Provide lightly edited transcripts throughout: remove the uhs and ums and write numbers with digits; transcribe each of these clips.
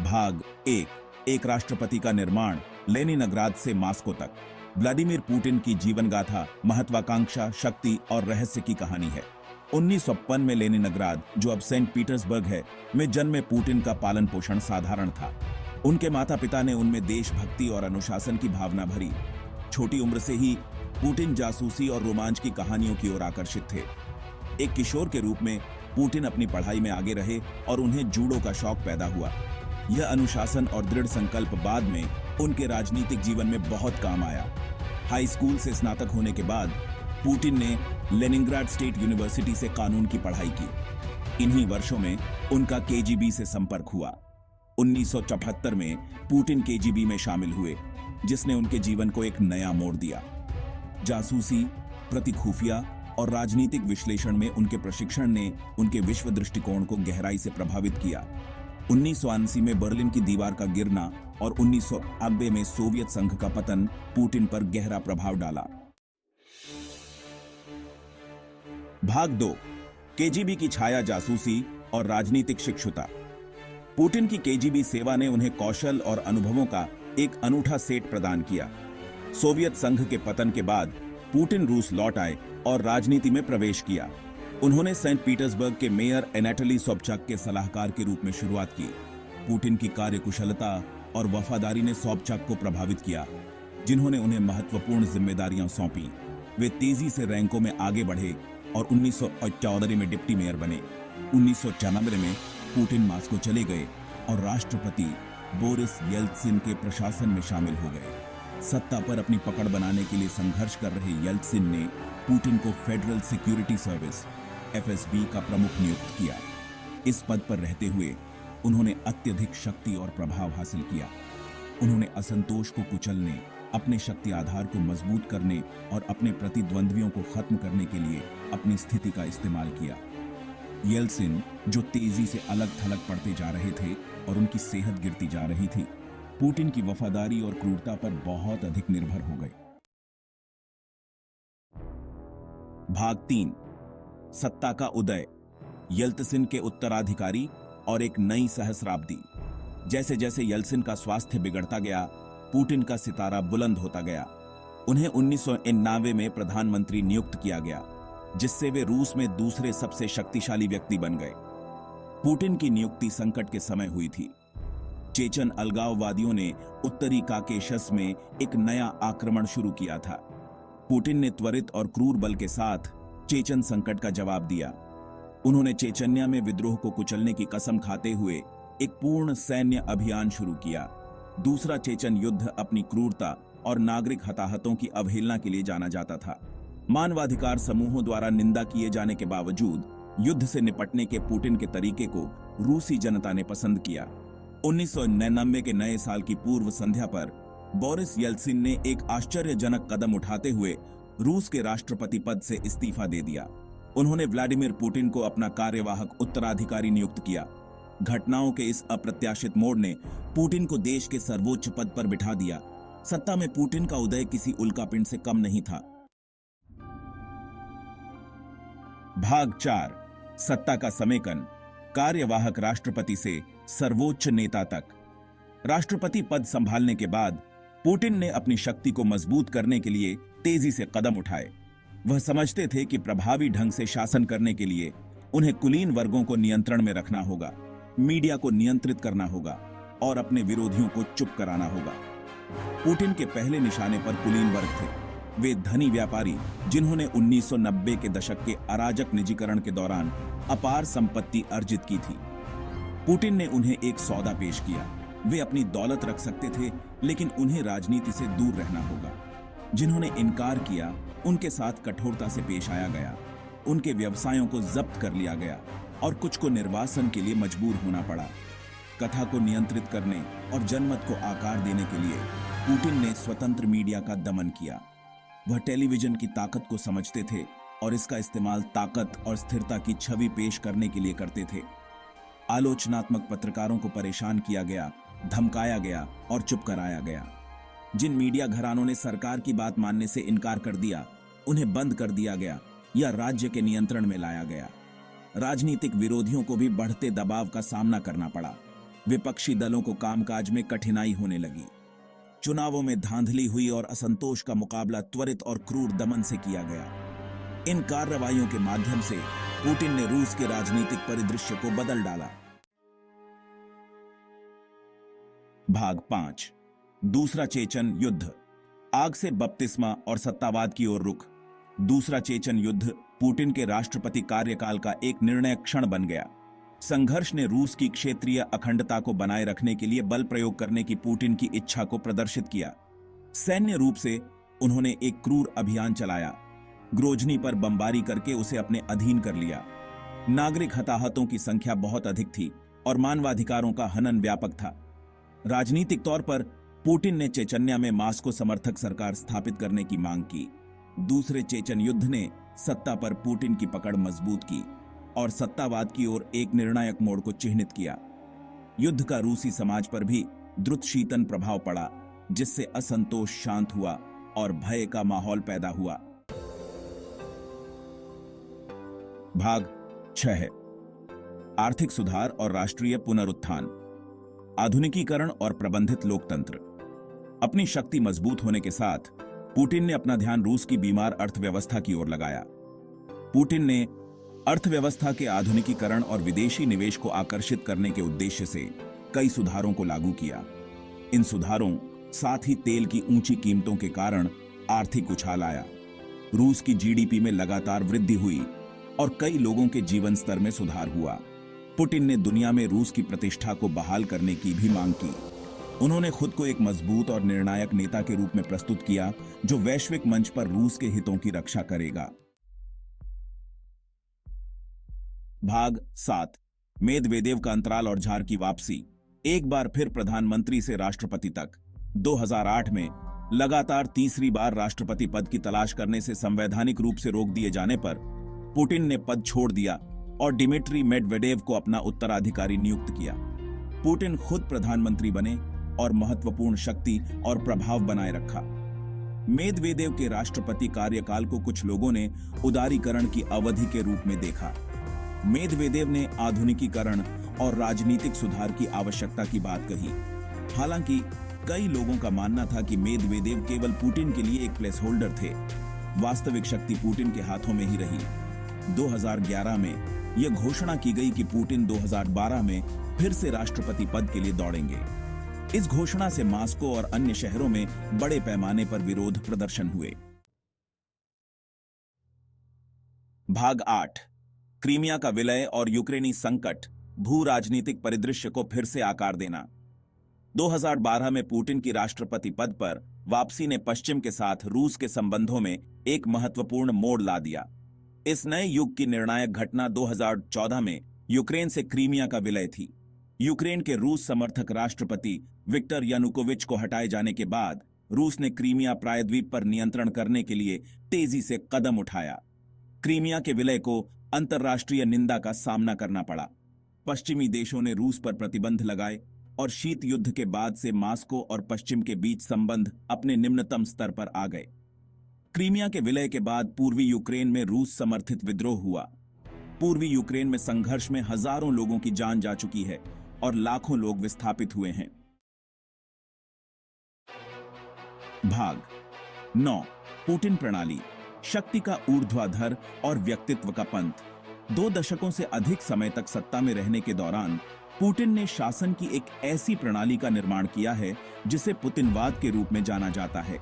भाग एक राष्ट्रपति का निर्माण, लेनिनग्राद से मॉस्को तक। व्लादिमीर पुतिन की जीवन गाथा, महत्वाकांक्षा, शक्ति और रहस्य की कहानी है। 1955 में लेनिनग्राद, जो अब सेंट पीटर्सबर्ग है, में जन्मे पुतिन का पालन पोषण साधारण था। उनके माता पिता ने उनमें देशभक्ति और अनुशासन की भावना भरी। छोटी उम्र से ही पुतिन जासूसी और रोमांच की कहानियों की ओर आकर्षित थे। एक किशोर के रूप में पुतिन अपनी पढ़ाई में आगे रहे और उन्हें जूडो का शौक पैदा हुआ। यह अनुशासन और दृढ़ संकल्प बाद में उनके राजनीतिक जीवन में बहुत काम आया। हाई स्कूल से स्नातक होने के बाद पुतिन ने लेनिनग्राड स्टेट यूनिवर्सिटी से कानून की पढ़ाई की। इन्हीं वर्षों में उनका केजीबी से संपर्क हुआ। 1974 में पुतिन केजीबी में शामिल हुए, जिसने उनके जीवन को एक नया मोड़ दिया। जासूसी, प्रति खुफिया और राजनीतिक विश्लेषण में उनके प्रशिक्षण ने उनके विश्व दृष्टिकोण को गहराई से प्रभावित किया। 1980 में बर्लिन की दीवार का गिरना और 1990 में सोवियत संघ का पतन पुतिन पर गहरा प्रभाव डाला। भाग 2, केजीबी की छाया, जासूसी और राजनीतिक शिक्षुता। पुतिन की केजीबी सेवा ने उन्हें कौशल और अनुभवों का एक अनूठा सेट प्रदान किया। सोवियत संघ के पतन के बाद पुतिन रूस लौट आए और राजनीति में प्रवेश किया। उन्होंने सेंट पीटर्सबर्ग के मेयर एनाटोली सोबचाक के सलाहकार के रूप में शुरुआत की। पुतिन की कार्यकुशलता और वफादारी ने सोबचाक को प्रभावित किया, जिन्होंने उन्हें महत्वपूर्ण जिम्मेदारियां सौंपी। वे तेजी से रैंकों में आगे बढ़े और 1978 में डिप्टी मेयर बने। 1994 में पुतिन मॉस्को चले गए और राष्ट्रपति बोरिस येल्त्सिन के प्रशासन में शामिल हो गए। सत्ता पर अपनी पकड़ बनाने के लिए संघर्ष कर रहे येल्त्सिन ने पुतिन को फेडरल सिक्योरिटी सर्विस (एफएसबी) का प्रमुख नियुक्त किया। इस पद पर रहते हुए उन्होंने अत्यधिक शक्ति और प्रभाव हासिल किया। उन्होंने असंतोष को कुचलने, अपने शक्ति आधार को मजबूत करने और अपने प्रतिद्वंद्वियों को खत्म करने के लिए अपनी स्थिति का इस्तेमाल किया। येल्त्सिन, जो तेजी से अलग थलग पड़ते जा रहे थे और उनकी सेहत गिरती जा रही थी, पुतिन की वफादारी और क्रूरता पर बहुत अधिक निर्भर हो गए। भाग 3, सत्ता का उदय, येल्त्सिन के उत्तराधिकारी और एक नई सहस्राब्दी। जैसे जैसे येल्त्सिन का स्वास्थ्य बिगड़ता गया, पुतिन का सितारा बुलंद होता गया। उन्हें 1991 में प्रधानमंत्री नियुक्त किया गया, जिससे वे रूस में दूसरे सबसे शक्तिशाली व्यक्ति बन गए। पुतिन की नियुक्ति संकट के समय हुई थी। चेचन अलगाववादियों ने उत्तरी काकेशस में एक नया आक्रमण शुरू किया था। पुतिन ने त्वरित और क्रूर बल के साथ चेचन संकट का जवाब दिया। उन्होंने चेचन्या में विद्रोह को कुचलने की कसम खाते हुए एक पूर्ण सैन्य अभियान शुरू किया। दूसरा चेचन युद्ध अपनी क्रूरता और नागरिक हताहतों की अवहेलना के लिए जाना जाता था। मानवाधिकार समूहों द्वारा निंदा किए जाने के बावजूद युद्ध से निपटने के पुतिन के तरीके को रूसी जनता ने पसंद किया। 1999 के नए साल की पूर्व संध्या पर बोरिस येल्त्सिन ने एक आश्चर्यजनक कदम उठाते हुए रूस के राष्ट्रपति पद से इस्तीफा दे दिया। उन्होंने व्लादिमीर पुतिन को अपना कार्यवाहक उत्तराधिकारी नियुक्त किया। घटनाओं के इस अप्रत्याशित मोड़ ने पुतिन को देश के सर्वोच्च पद पर बिठा दिया। सत्ता में पुतिन का उदय किसी उल्कापिंड से कम नहीं था। भाग 4, सत्ता का समेकन, कार्यवाहक राष्ट्रपति से सर्वोच्च नेता तक। राष्ट्रपति पद संभालने के बाद पुतिन ने अपनी शक्ति को मजबूत करने के लिए तेजी से कदम उठाए। वह समझते थे कि प्रभावी ढंग से शासन करने के लिए उन्हें कुलीन वर्गों को नियंत्रण में रखना होगा, मीडिया को नियंत्रित करना होगा और अपने विरोधियों को चुप कराना होगा। पुतिन के पहले निशाने पर कुलीन वर्ग थे। वे धनी व्यापारी, जिन्होंने 1990 के दशक के अराजक निजीकरण के दौरान अपार संपत्ति अर्जित की थी। पुतिन ने उन्हें एक सौदा पेश किया। वे अपनी दौलत रख सकते थे, लेकिन उन्हें राजनीति से दूर रहना होगा। जिन्होंने इनकार किया, उनके साथ कठोरता से पेश आया गया। उनके व्यवसायों को जब्त कर लिया गया और कुछ को निर्वासन के लिए मजबूर होना पड़ा। कथा को नियंत्रित करने और जनमत को आकार देने के लिए पुतिन ने स्वतंत्र मीडिया का दमन किया। वह टेलीविजन की ताकत को समझते थे और इसका इस्तेमाल ताकत और स्थिरता की छवि पेश करने के लिए करते थे। आलोचनात्मक पत्रकारों को परेशान किया गया, धमकाया गया और चुप कराया गया। जिन मीडिया घरानों ने सरकार की बात मानने से इनकार कर दिया, उन्हें बंद कर दिया गया या राज्य के नियंत्रण में लाया गया। राजनीतिक विरोधियों को भी बढ़ते दबाव का सामना करना पड़ा। विपक्षी दलों को कामकाज में कठिनाई होने लगी। चुनावों में धांधली हुई और असंतोष का मुकाबला त्वरित और क्रूर दमन से किया गया। इन कार्रवाइयों के माध्यम से पुतिन ने रूस के राजनीतिक परिदृश्य को बदल डाला। भाग 5, दूसरा चेचन युद्ध। आग से बपतिस्मा और सत्तावाद की ओर रुख। दूसरा चेचन युद्ध पुतिन के राष्ट्रपति कार्यकाल का एक निर्णायक क्षण बन गया। संघर्ष ने रूस की क्षेत्रीय अखंडता को बनाए रखने के लिए बल प्रयोग करने की पुतिन की इच्छा को प्रदर्शित किया। सैन्य रूप से उन्होंने एक क्रूर अभियान चलाया। ग्रोजनी पर बमबारी करके उसे अपने अधीन कर लिया। नागरिक हताहतों की संख्या बहुत अधिक थी और मानवाधिकारों का हनन व्यापक था। राजनीतिक तौर पर पुतिन ने चेचन्या में मास्को समर्थक सरकार स्थापित करने की मांग की। दूसरे चेचन युद्ध ने सत्ता पर पुतिन की पकड़ मजबूत की और सत्तावाद की ओर एक निर्णायक मोड़ को चिह्नित किया। युद्ध का रूसी समाज पर भी द्रुत शीतन प्रभाव पड़ा, जिससे असंतोष शांत हुआ और भय का माहौल पैदा हुआ। भाग 6, आर्थिक सुधार और राष्ट्रीय पुनरुत्थान। आधुनिकीकरण और प्रबंधित लोकतंत्र। अपनी शक्ति मजबूत होने के साथ पुतिन ने अपना ध्यान रूस की बीमार अर्थव्यवस्था की ओर लगाया। पुतिन ने अर्थव्यवस्था के आधुनिकीकरण और विदेशी निवेश को आकर्षित करने के उद्देश्य से कई सुधारों को लागू किया। इन सुधारों, साथ ही तेल की ऊंची कीमतों के कारण आर्थिक उछाल आया। रूस की जीडीपी में लगातार वृद्धि हुई और कई लोगों के जीवन स्तर में सुधार हुआ। पुतिन ने दुनिया में रूस की प्रतिष्ठा को बहाल करने की भी मांग की। उन्होंने खुद को एक मजबूत और निर्णायक नेता के रूप में प्रस्तुत किया, जो वैश्विक मंच पर रूस के हितों की रक्षा करेगा। भाग 7, मेदवेदेव का अंतराल और झार की वापसी। एक बार फिर प्रधानमंत्री से राष्ट्रपति तक। 2008 में लगातार तीसरी बार राष्ट्रपति पद की तलाश करने से संवैधानिक रूप से रोक दिए जाने पर पुतिन ने पद छोड़ दिया और डिमिट्री मेदवेदेव को अपना उत्तराधिकारी नियुक्त किया। पुतिन खुद प्रधानमंत्री बने और महत्वपूर्ण शक्ति और प्रभाव बनाए रखा। मेदवेदेव के राष्ट्रपति कार्यकाल को कुछ लोगों ने उदारीकरण की अवधि के रूप में देखा। मेदवेदेव ने आधुनिकीकरण और राजनीतिक सुधार की आवश्यकता की बात कही। हालांकि कई लोगों का मानना था कि मेदवेदेव केवल पुतिन के लिए एक प्लेस होल्डर थे। वास्तविक शक्ति पुतिन के हाथों में ही रही। 2011 में यह घोषणा की गई कि पुतिन 2012 में फिर से राष्ट्रपति पद के लिए दौड़ेंगे। इस घोषणा से मास्को और अन्य शहरों में बड़े पैमाने पर विरोध प्रदर्शन हुए। भाग 8, क्रीमिया का विलय और यूक्रेनी संकट। भू राजनीतिक परिदृश्य को फिर से आकार देना। 2012 में पुतिन की राष्ट्रपति पद पर वापसी ने पश्चिम के साथ रूस के संबंधों में एक महत्वपूर्ण मोड़ ला दिया। इस नए युग की निर्णायक घटना 2014 में यूक्रेन से क्रीमिया का विलय थी। यूक्रेन के रूस समर्थक राष्ट्रपति विक्टर यानुकोविच को हटाए जाने के बाद रूस ने क्रीमिया प्रायद्वीप पर नियंत्रण करने के लिए तेजी से कदम उठाया। क्रीमिया के विलय को अंतर्राष्ट्रीय निंदा का सामना करना पड़ा। पश्चिमी देशों ने रूस पर प्रतिबंध लगाए और शीत युद्ध के बाद से मास्को और पश्चिम के बीच संबंध अपने निम्नतम स्तर पर आ गए। क्रीमिया के विलय के बाद पूर्वी यूक्रेन में रूस समर्थित विद्रोह हुआ। पूर्वी यूक्रेन में संघर्ष में हजारों लोगों की जान जा चुकी है और लाखों लोग विस्थापित हुए हैं। भाग 9, पुतिन प्रणाली, शक्ति का ऊर्ध्वाधर और व्यक्तित्व का पंथ। 2 दशकों से अधिक समय तक सत्ता में रहने के दौरान पुतिन ने शासन की एक ऐसी प्रणाली का निर्माण किया है जिसे पुतिनवाद के रूप में जाना जाता है।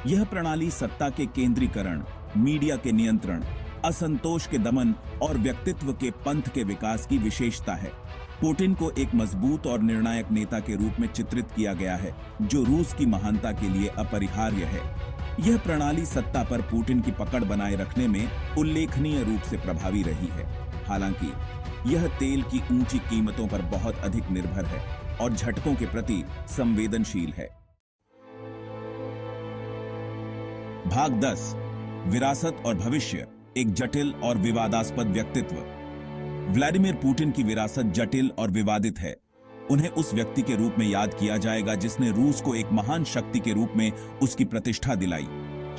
यह प्रणाली सत्ता के केंद्रीकरण, मीडिया के नियंत्रण, असंतोष के दमन और व्यक्तित्व के पंथ के विकास की विशेषता है। पुतिन को एक मजबूत और निर्णायक नेता के रूप में चित्रित किया गया है, जो रूस की महानता के लिए अपरिहार्य है। यह प्रणाली सत्ता पर पुतिन की पकड़ बनाए रखने में उल्लेखनीय रूप से प्रभावी रही है। हालांकि यह तेल की ऊंची कीमतों पर बहुत अधिक निर्भर है और झटकों के प्रति संवेदनशील है। भाग 10, विरासत और भविष्य, एक जटिल और विवादास्पद व्यक्तित्व। व्लादिमीर पुतिन की विरासत जटिल और विवादित है। उन्हें उस व्यक्ति के रूप में याद किया जाएगा जिसने रूस को एक महान शक्ति के रूप में उसकी प्रतिष्ठा दिलाई।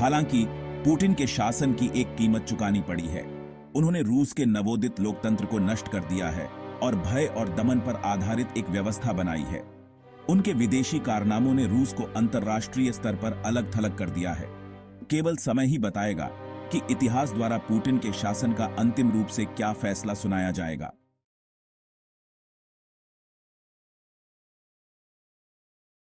हालांकि पुतिन के शासन की एक कीमत चुकानी पड़ी है। उन्होंने रूस के नवोदित लोकतंत्र को नष्ट कर दिया है और भय और दमन पर आधारित एक व्यवस्था बनाई है। उनके विदेशी कारनामों ने रूस को अंतर्राष्ट्रीय स्तर पर अलग थलग कर दिया है। केवल समय ही बताएगा कि इतिहास द्वारा पुतिन के शासन का अंतिम रूप से क्या फैसला सुनाया जाएगा।